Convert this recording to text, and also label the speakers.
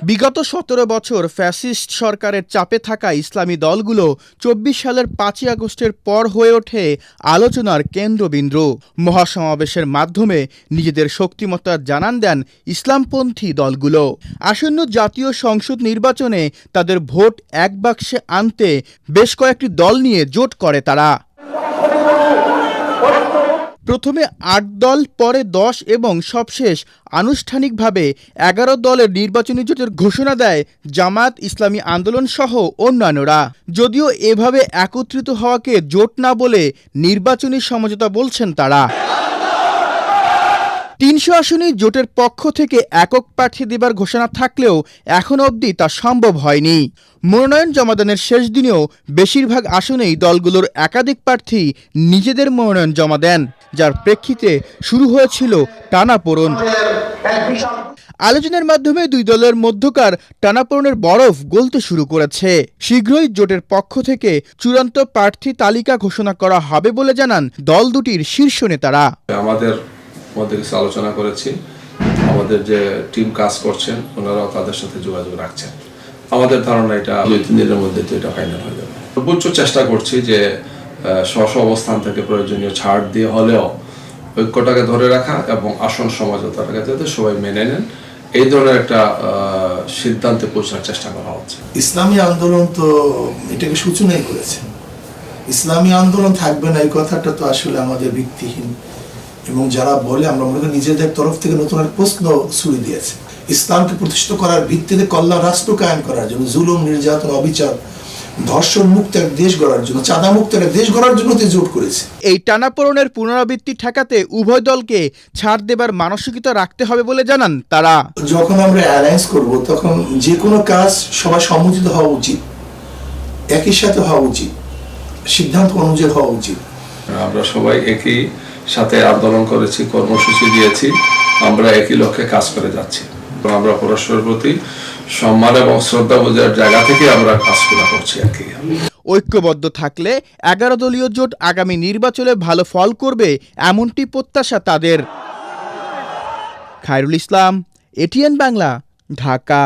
Speaker 1: বিগত ১৭ বছর ফ্যাসিস্ট সরকারের চাপে থাকা ইসলামী দলগুলো ২৪ সালের ৫ই আগস্টের পর হয়ে ওঠে আলোচনার কেন্দ্রবিন্দু। মহাসমাবেশের মাধ্যমে নিজেদের শক্তিমত্তা জানান দেন ইসলামপন্থী দলগুলো। আসন্ন জাতীয় সংসদ নির্বাচনে তাদের ভোট এক বাক্সে আনতে বেশ কয়েকটি দল নিয়ে জোট করে তারা। প্রথমে ৮ দল, পরে ১০ এবং সবশেষ আনুষ্ঠানিকভাবে ১১ দলের নির্বাচনী জোটের ঘোষণা দেয় জামায়াত ইসলামী আন্দোলন সহ অন্যান্যরা। যদিও এভাবে একত্রিত হওয়াকে জোট না বলে নির্বাচনী সমঝোতা বলছেন তারা। ৩০০ আসনেই জোটের পক্ষ থেকে একক প্রার্থী দেবার ঘোষণা থাকলেও এখন অবধি তা সম্ভব হয়নি। মনোনয়ন জমাদানের শেষ দিনেও বেশিরভাগ আসনেই দলগুলোর একাধিক প্রার্থী নিজেদের মনোনয়ন জমা দেন, যার প্রেক্ষিতে শুরু হয়েছিল টানাপোড়েন। আলোচনার মাধ্যমে দুই দলের মধ্যকার টানাপোড়েনের বরফ গলতে শুরু করেছে। শীঘ্রই জোটের পক্ষ থেকে চূড়ান্ত প্রার্থী তালিকা ঘোষণা করা হবে বলে জানান দল দুটির শীর্ষ নেতারা।
Speaker 2: আমাদের মধ্যে কিছু আলোচনা করেছি, আমাদের যে টিম কাজ করছেন ওনারাও তাদের সাথে যোগাযোগ রাখছেন। আমাদের ধারণা এটা ২-৩ দিনের মধ্যে তো এটা ফাইনাল হয়ে যাবে। সর্বোচ্চ চেষ্টা করছি যে স্ব অবস্থান থেকে প্রয়োজনীয় ছাড় দিয়ে হলেও ঐক্যটাকে ধরে রাখা এবং আসন সমঝোতাটাকে যাতে সবাই মেনে নেন, এই ধরনের একটা সিদ্ধান্তে পৌঁছার চেষ্টা করা হচ্ছে।
Speaker 3: ইসলামী আন্দোলন তো এটাকে সূচনাই করেছে। ইসলামী আন্দোলন থাকবে না এই কথাটা তো আসলে আমাদের ভিত্তিহীন, এবং যারা বলে আমরা মনে করি নিজেদের তরফ থেকে নতুন এক প্রশ্ন ছুড়ে দিয়েছে। ইসলামকে প্রতিষ্ঠিত করার ভিত্তিতে কল্যাণ রাষ্ট্র কায়েম করার জন্য, জুলুম, নির্যাতন, অবিচার, ধর্ষণ মুক্ত এক দেশ গড়ার জন্য, চাঁদা মুক্ত এক দেশ গড়ার জন্য জোট করেছে।
Speaker 1: এই টানাপোড়েনের পুনরাবৃত্তি ঠেকাতে উভয় দলকে ছাড় দেবার মানসিকতা রাখতে হবে বলে জানান তারা।
Speaker 3: যখন আমরা অ্যালায়েন্স করব তখন যে কোনো কাজ সবাই সম্মতিত হওয়া উচিত, একই সাথে হওয়া উচিত, সিদ্ধান্ত অনুযায়ী হওয়া উচিত।
Speaker 2: আমরা সবাই একই সাথে আন্দোলন করেছি, কর্মসূচি দিয়েছি, আমরা একই লক্ষ্যে কাজ করে যাচ্ছি। আমরা পরস্পরের প্রতি সম্মান এবং শ্রদ্ধা বোঝার জায়গা থেকে আমরা কাজগুলো করছি আর কি।
Speaker 1: ঐক্যবদ্ধ থাকলে ১১ দলীয় জোট আগামী নির্বাচনে ভালো ফল করবে এমনটি প্রত্যাশা তাদের। খায়রুল ইসলাম, এটিএন বাংলা, ঢাকা।